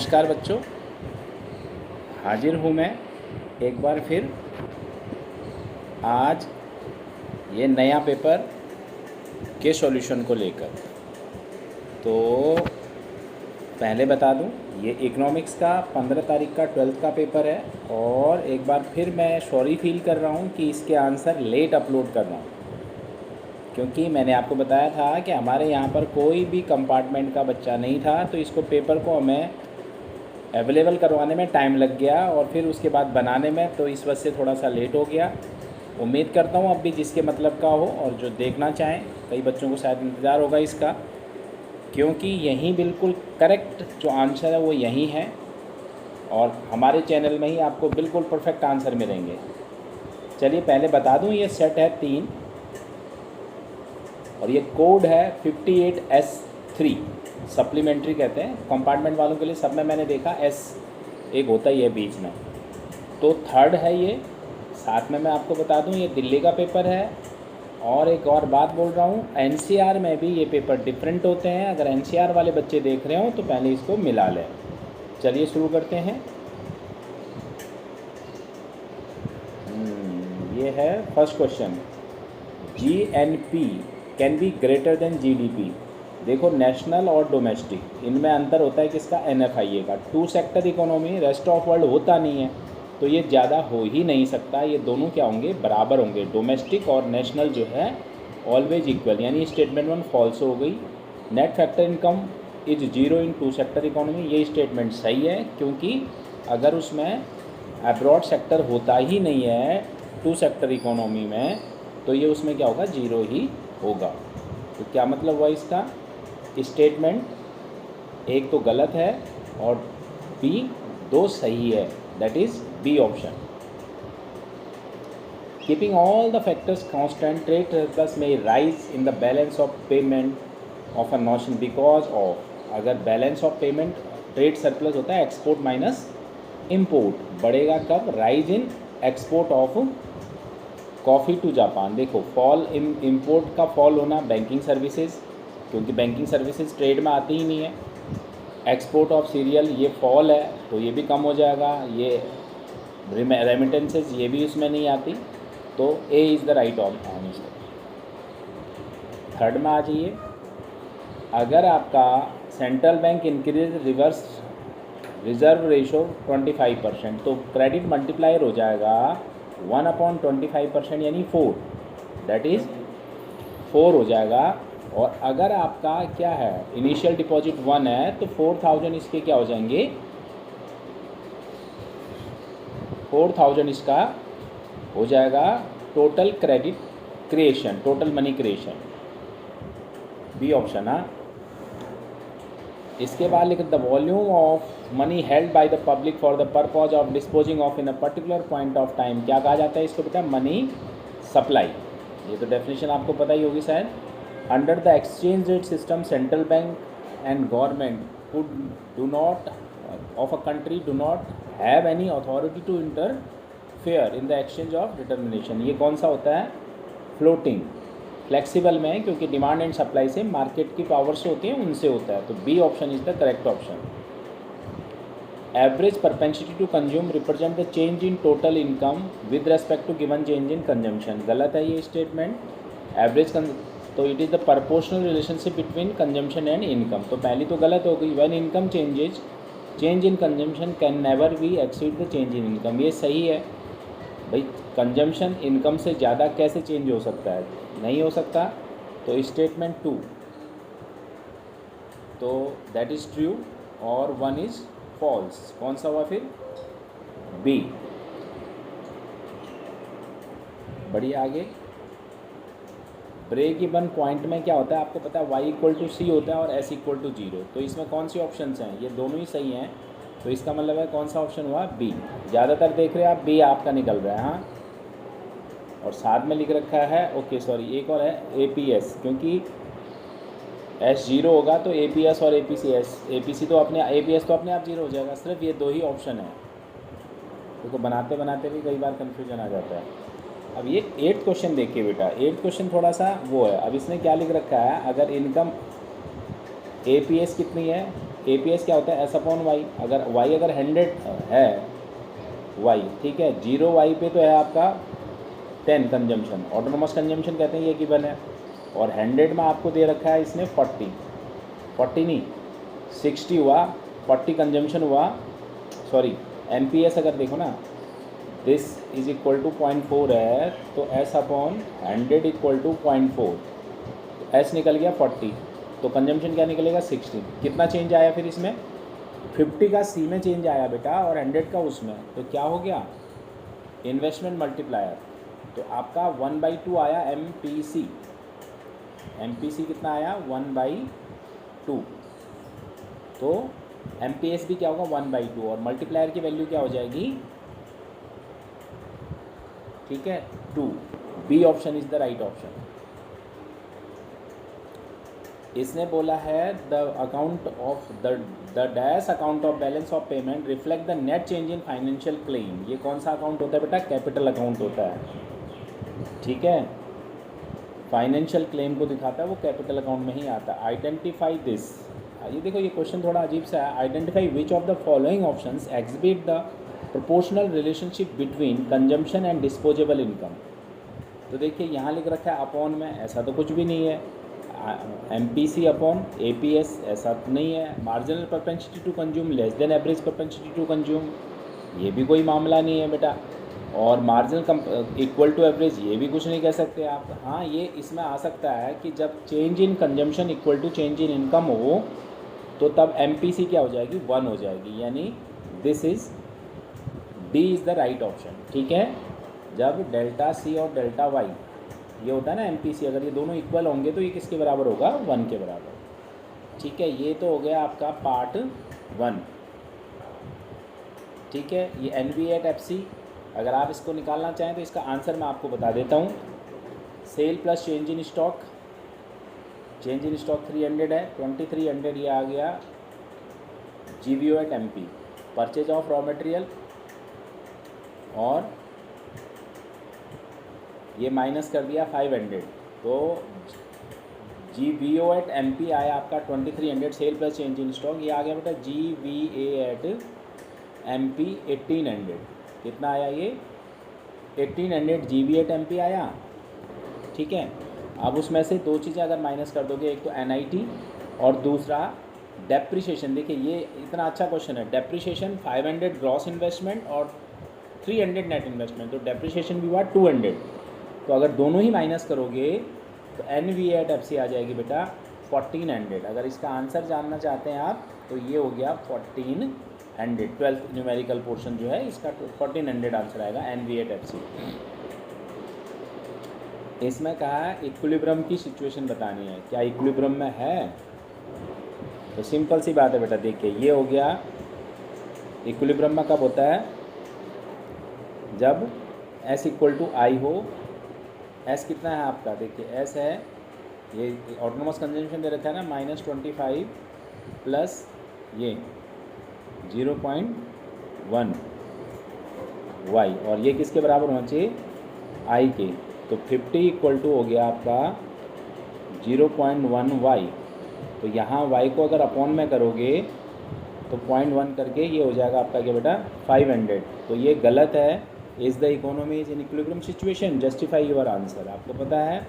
नमस्कार बच्चों, हाजिर हूँ मैं एक बार फिर आज ये नया पेपर के सॉल्यूशन को लेकर। तो पहले बता दूँ, ये इकोनॉमिक्स का 15 तारीख का 12th का पेपर है और एक बार फिर मैं सॉरी फील कर रहा हूँ कि इसके आंसर लेट अपलोड कर रहा हूँ, क्योंकि मैंने आपको बताया था कि हमारे यहाँ पर कोई भी कंपार्टमेंट का बच्चा नहीं था, तो इसको पेपर को हमें अवेलेबल करवाने में टाइम लग गया और फिर उसके बाद बनाने में, तो इस वजह से थोड़ा सा लेट हो गया। उम्मीद करता हूँ अब भी जिसके मतलब का हो और जो देखना चाहें, कई बच्चों को शायद इंतज़ार होगा इसका, क्योंकि यही बिल्कुल करेक्ट जो आंसर है वो यही है और हमारे चैनल में ही आपको बिल्कुल परफेक्ट आंसर मिलेंगे। चलिए पहले बता दूँ, ये सेट है 3 और ये कोड है 58S3, सप्लीमेंट्री कहते हैं कंपार्टमेंट वालों के लिए। सब में मैंने देखा एस एक होता ही है बीच में, तो थर्ड है ये। साथ में मैं आपको बता दूं, ये दिल्ली का पेपर है। और एक और बात बोल रहा हूँ, एनसीआर में भी ये पेपर डिफरेंट होते हैं। अगर एनसीआर वाले बच्चे देख रहे हो तो पहले इसको मिला लें। चलिए शुरू करते हैं। ये है first question, GNP can be greater than GDP. देखो, नेशनल और डोमेस्टिक इनमें अंतर होता है किसका, एनएफआईए का। 2 sector economy, rest of world होता नहीं है, तो ये ज़्यादा हो ही नहीं सकता। ये दोनों क्या होंगे, बराबर होंगे। डोमेस्टिक और नेशनल जो है ऑलवेज इक्वल, यानी स्टेटमेंट 1 फॉल्स हो गई। Net factor income is 0 in 2 sector economy, ये स्टेटमेंट सही है, क्योंकि अगर उसमें अब्रॉड सेक्टर होता ही नहीं है 2 सेक्टर इकोनॉमी में, तो ये उसमें क्या होगा, 0 ही होगा। तो क्या मतलब हुआ इसका, स्टेटमेंट एक तो गलत है और बी 2 सही है, that is B option. Keeping all the factors constant, trade surplus में rise in the balance of payment of a nation because of, अगर balance of payment trade surplus होता है एक्सपोर्ट माइनस इंपोर्ट, बढ़ेगा कब, rise in export of coffee to Japan. देखो, fall in import का fall होना banking services, क्योंकि banking services trade में आती ही नहीं है। एक्सपोर्ट ऑफ सीरियल ये फॉल है, तो ये भी कम हो जाएगा। ये रेमिटेंसेज ये भी उसमें नहीं आती, तो A is the right answer. Third में आ जाइए, अगर आपका central bank increase reverse reserve ratio 25%, तो क्रेडिट मल्टीप्लायर हो जाएगा 1/25%, यानी 4, दैट इज़ 4 हो जाएगा। और अगर आपका क्या है, इनिशियल डिपॉजिट 1 है, तो 4000 इसके क्या हो जाएंगे, 4000 इसका हो जाएगा total credit creation, total money creation, B option. हाँ, इसके बाद लिख, the volume of money held by the public for the purpose of disposing of in a particular point of time, क्या कहा जाता है इसको बेटा, मनी सप्लाई। ये तो डेफिनेशन आपको पता ही होगी शायद। Under the exchange rate system, central bank and government could do not of a country do not have any authority to interfere in the exchange of determination. ये कौन सा होता है, फ्लोटिंग। फ्लेक्सिबल में, क्योंकि डिमांड एंड सप्लाई से, market की power से होती है, उनसे होता है, तो B option is the correct option. Average propensity to consume represent the change in total income with respect to given change in consumption, गलत है ये स्टेटमेंट। एवरेज तो it is the proportional relationship between consumption and income, तो पहली तो गलत हो गई। When income changes, change in consumption can never be exceed the change in income, ये सही है भाई। कंजम्पशन इनकम से ज़्यादा कैसे चेंज हो सकता है, नहीं हो सकता। तो स्टेटमेंट 2, तो दैट इज़ ट्रू और 1 इज़ फॉल्स। कौन सा हुआ फिर, बी। बढ़िया, आगे। ब्रेक इवन पॉइंट में क्या होता है आपको पता है, y=c होता है और s=0, तो इसमें कौन सी ऑप्शंस हैं, ये दोनों ही सही हैं, तो इसका मतलब है कौन सा ऑप्शन हुआ, बी। ज़्यादातर देख रहे हैं आप, बी आपका निकल रहा है। हाँ, और साथ में लिख रखा है, ओके सॉरी, एक और है APS, क्योंकि S 0 होगा तो APS और APC तो अपने APS तो अपने आप 0 हो जाएगा। सिर्फ ये 2 ही ऑप्शन है, देखो बनाते बनाते भी कई बार कन्फ्यूजन आ जाता है। अब ये 8th क्वेश्चन देखिए बेटा, 8th क्वेश्चन थोड़ा सा वो है। अब इसने क्या लिख रखा है, अगर इनकम APS कितनी है APS क्या होता है, एस अपॉन वाई। अगर वाई अगर 100 है वाई, ठीक है, 0 वाई पे तो है आपका 10 कंजम्पशन, ऑटोनोमस कंजम्पशन कहते हैं, ये गिवन है। और 100 में आपको दे रखा है इसने 40 नहीं 60 हुआ, 40 कंजम्पशन हुआ, सॉरी MPS अगर देखो ना, दिस इज इक्वल टू 0.4 है, तो S upon 100 equal to 0.4, S निकल गया 40, तो कंजम्पशन क्या निकलेगा 60। कितना चेंज आया फिर इसमें, 50 का C में चेंज आया बेटा और 100 का उसमें, तो क्या हो गया इन्वेस्टमेंट मल्टीप्लायर। तो आपका 1/2 आया MPC कितना आया 1/2, तो MPS भी क्या होगा 1/2, और मल्टीप्लायर की वैल्यू क्या हो जाएगी, ठीक है 2। B option is the right option. इसने बोला है the account of the dash account of balance of payment reflect the net change in financial claim. ये कौन सा अकाउंट होता है बेटा, कैपिटल अकाउंट होता है, ठीक है, फाइनेंशियल क्लेम को दिखाता है, वो कैपिटल अकाउंट में ही आता है। आइडेंटिफाई दिस, ये देखो ये क्वेश्चन थोड़ा अजीब सा है। Identify which of the following options exhibit the proportional relationship between consumption and disposable income. तो देखिए यहाँ लिख रखा है अपॉन में, ऐसा तो कुछ भी नहीं है। MPC अपॉन APS, ऐसा तो नहीं है। Marginal propensity to consume less than average propensity to consume, ये भी कोई मामला नहीं है बेटा। और मार्जिनल इक्वल टू एवरेज, ये भी कुछ नहीं कह सकते आप। हाँ ये इसमें आ सकता है कि जब change in consumption equal to change in income हो, तो तब MPC क्या हो जाएगी 1 हो जाएगी, यानी this is D is the right option, ठीक है। जब डेल्टा C और डेल्टा Y ये होता है ना MPC, अगर ये दोनों इक्वल होंगे तो ये किसके बराबर होगा 1 के बराबर, ठीक है। ये तो हो गया आपका पार्ट 1, ठीक है। ये NV@FC, अगर आप इसको निकालना चाहें तो इसका आंसर मैं आपको बता देता हूँ। Sale plus change in stock, change in stock 300 है, 2300 ये आ गया GVO@MP। Purchase of raw material और ये माइनस कर दिया 500, तो GVO@MP आया आपका 2300, sale plus change in stock ये आ गया बेटा GVA@MP 1800। कितना आया ये 1800 GVA@MP आया, ठीक है। अब उसमें से दो चीज़ें अगर माइनस कर दोगे, एक तो NIT और दूसरा डेप्रिसिएशन। देखिए ये इतना अच्छा क्वेश्चन है, डेप्रिसिएशन 500 ग्रॉस इन्वेस्टमेंट और 300 नेट इन्वेस्टमेंट, तो डेप्रिसिएशन भी हुआ 200। तो अगर दोनों ही माइनस करोगे तो NVA@FC आ जाएगी बेटा 1400। अगर इसका आंसर जानना चाहते हैं आप तो ये हो गया 1400, 12th न्यूमेरिकल पोर्शन जो है इसका 1400 आंसर आएगा NVA@FC। इसमें कहा है इक्विलिब्रियम की सिचुएशन बतानी है, क्या इक्विलिब्रियम में है, तो सिंपल सी बात है बेटा। देखिए ये हो गया इक्विलिब्रियम में कब होता है, जब S इक्वल टू I हो। S कितना है आपका, देखिए S है, ये ऑटोनोमस कंजम्पशन दे रखा है ना -25 प्लस ये 0.1 Y, और ये किसके बराबर होना चाहिए I के, तो 50 इक्वल टू हो गया आपका 0.1 Y। तो यहाँ Y को अगर अपॉन में करोगे तो 0.1 करके ये हो जाएगा आपका क्या बेटा 500। तो ये गलत है। Is the economy is in equilibrium situation, justify your answer. आपको पता है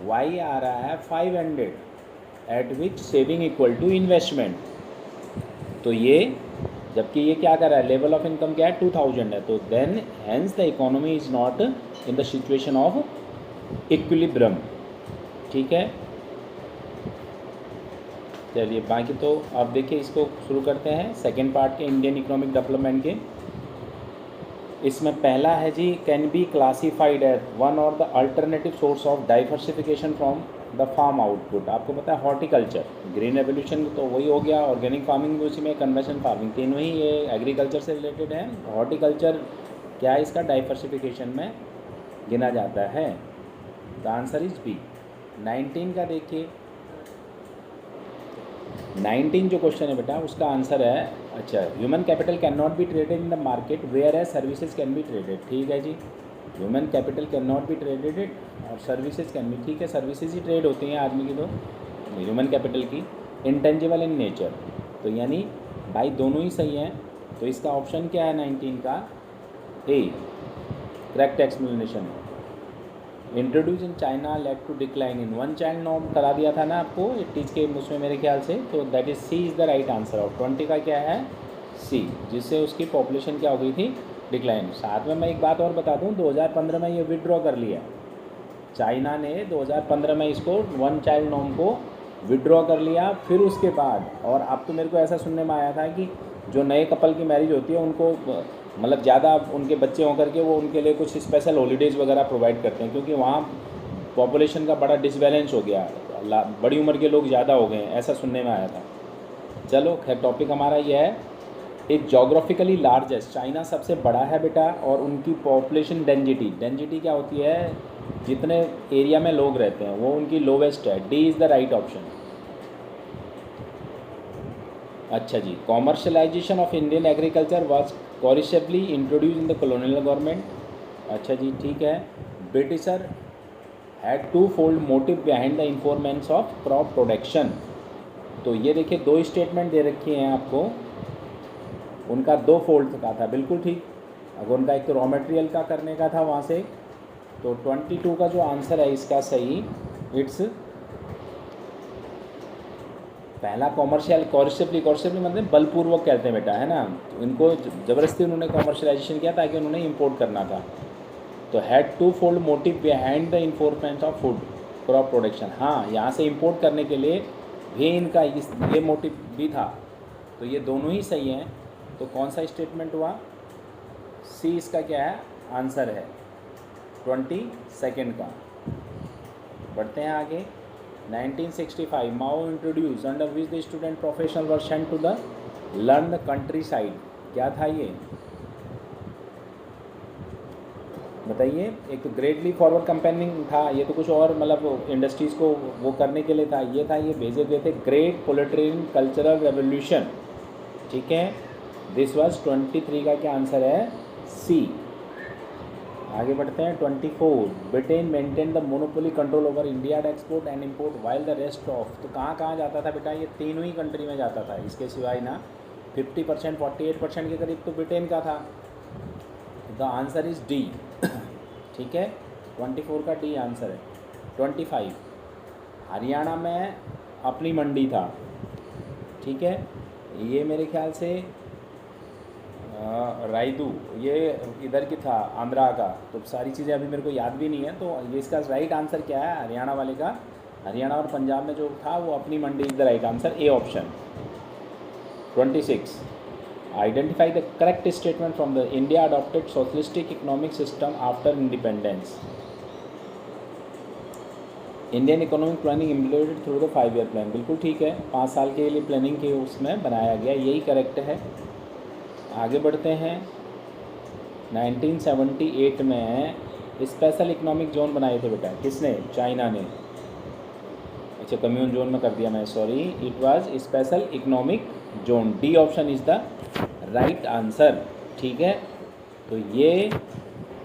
Y आ रहा है 500 at which saving equal to investment, तो ये जबकि ये क्या कर रहा है, लेवल ऑफ इनकम क्या है 2000 है, तो then hence the economy is not in the situation of equilibrium, ठीक है। चलिए बाकी तो अब देखिए इसको शुरू करते हैं सेकेंड पार्ट के इंडियन इकोनॉमिक डेवलपमेंट के। इसमें पहला है जी, can be classified as one और the alternative source of diversification from the farm output. आपको पता है हॉर्टिकल्चर, ग्रीन रेवोल्यूशन तो वही हो गया, ऑर्गेनिक फार्मिंग भी उसी में, कन्वेंशनल फार्मिंग, तीनों ही ये एग्रीकल्चर से रिलेटेड है। हॉर्टिकल्चर क्या है, इसका डाइवर्सिफिकेशन में गिना जाता है। The answer is B. 19 का देखिए, 19 जो क्वेश्चन है बेटा उसका आंसर है, अच्छा, human capital can not be traded in the market whereas services can be traded. ठीक है जी, human capital can not be traded और सर्विसेज कैन बी, ठीक है, सर्विसेज ही ट्रेड होती हैं आदमी की, तो ह्यूमन कैपिटल की। इंटेंजिबल इन नेचर, तो यानी भाई दोनों ही सही हैं। तो इसका ऑप्शन क्या है 19 का? ए करेक्ट एक्सप्लेनेशन है। Introduce in China led to decline in one child norm करा दिया था ना आपको 80s के उसमें मेरे ख्याल से, तो that is C is the right answer of 20 का क्या है? सी, जिससे उसकी पॉपुलेशन क्या हो गई थी? डिक्लाइन। साथ में मैं एक बात और बता दूं, 2015 में ये विड्रॉ कर लिया चाइना ने, 2015 में इसको वन चाइल्ड नॉर्म को विड्रॉ कर लिया। फिर उसके बाद, और अब तो मेरे को ऐसा सुनने में आया था कि जो नए कपल की मैरिज होती है उनको मतलब ज़्यादा उनके बच्चे होकर के वो उनके लिए कुछ स्पेशल हॉलीडेज़ वगैरह प्रोवाइड करते हैं, क्योंकि वहाँ पॉपुलेशन का बड़ा डिसबैलेंस हो गया, बड़ी उम्र के लोग ज़्यादा हो गए हैं, ऐसा सुनने में आया था। चलो खैर, टॉपिक हमारा ये है, एक जोग्राफिकली लार्जेस्ट, चाइना सबसे बड़ा है बेटा, और उनकी पॉपुलेशन डेंसिटी, डेंसिटी क्या होती है? जितने एरिया में लोग रहते हैं वो उनकी लोवेस्ट है। D is the right option. अच्छा जी, commercialisation of Indian agriculture was forcibly introduce in the colonial government. अच्छा जी, ठीक है। Britisher had two fold motive behind the enforcement of crop production. तो ये देखिए दो स्टेटमेंट दे रखी हैं आपको, उनका दो फोल्ड का था, बिल्कुल ठीक। अगर उनका एक तो रॉ मटेरियल का करने का था वहाँ से, तो 22 का जो आंसर है इसका सही, इट्स पहला कॉमर्शियल, कॉर्सिबली मतलब बलपूर्वक कहते हैं बेटा, है ना। इनको ज़बरदस्ती उन्होंने कॉमर्शलाइजेशन किया ताकि उन्होंने इंपोर्ट करना था। तो had two fold motive behind the enforcement of food crop production. हाँ, यहाँ से इंपोर्ट करने के लिए भी इनका ये मोटिव भी था। तो ये दोनों ही सही हैं। तो कौन सा स्टेटमेंट हुआ? सी इसका क्या है? आंसर है 22 का। बढ़ते हैं आगे। 1965 Mao introduce under which the student professional were sent to the learn the countryside. क्या था ये बताइए? एक तो ग्रेट लीप फॉरवर्ड कंपेनिंग था, ये तो कुछ और मतलब इंडस्ट्रीज़ को वो करने के लिए था। ये था, ये भेजे गए थे ग्रेट पोलिटिकल कल्चरल रेवोल्यूशन, ठीक है। दिस वाज 23 का क्या आंसर है? सी। आगे बढ़ते हैं। 24 Britain maintain the monopoly control over India export and import while the rest of. तो कहाँ कहाँ जाता था बेटा? ये तीनों ही कंट्री में जाता था, इसके सिवाय ना 50% 48% के करीब तो ब्रिटेन का था। द आंसर इज़ डी, ठीक है। 24 का डी आंसर है। 25 हरियाणा में अपनी मंडी था, ठीक है। ये मेरे ख्याल से रायदू, ये इधर की था, आंध्रा का। तो सारी चीज़ें अभी मेरे को याद भी नहीं है। तो ये इसका राइट आंसर क्या है? हरियाणा वाले का, हरियाणा और पंजाब में जो था वो अपनी मंडी is the right answer, A option. 26 identify the correct statement from the India adopted socialistic economic system after independence. Indian economic planning implemented through the 5 year plan. बिल्कुल ठीक है, 5 साल के लिए प्लानिंग के उसमें बनाया गया, यही करेक्ट है। आगे बढ़ते हैं। 1978 में स्पेशल इकोनॉमिक जोन बनाए थे बेटा, किसने? चाइना ने। अच्छा, कम्यून जोन में कर दिया मैं, sorry, it was special economic zone. D option is the right answer, ठीक है। तो ये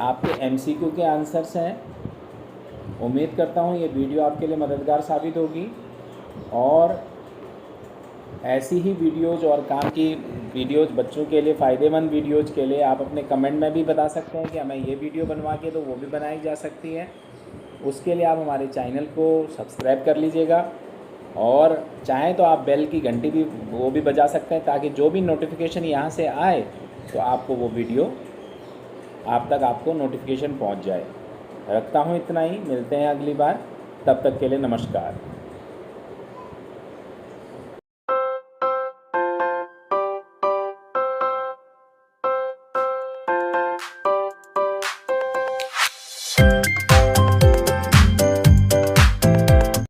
आपके एमसीक्यू के आंसर्स हैं। उम्मीद करता हूँ ये वीडियो आपके लिए मददगार साबित होगी, और ऐसी ही वीडियोज़ और काम की वीडियोज़ बच्चों के लिए, फ़ायदेमंद वीडियोज़ के लिए आप अपने कमेंट में भी बता सकते हैं कि हमें ये वीडियो बनवा के, तो वो भी बनाई जा सकती है। उसके लिए आप हमारे चैनल को सब्सक्राइब कर लीजिएगा, और चाहें तो आप बेल की घंटी भी वो भी बजा सकते हैं, ताकि जो भी नोटिफिकेशन यहाँ से आए तो आपको वो वीडियो आप तक आपको नोटिफिकेशन पहुँच जाए। रखता हूँ इतना ही, मिलते हैं अगली बार, तब तक के लिए नमस्कार।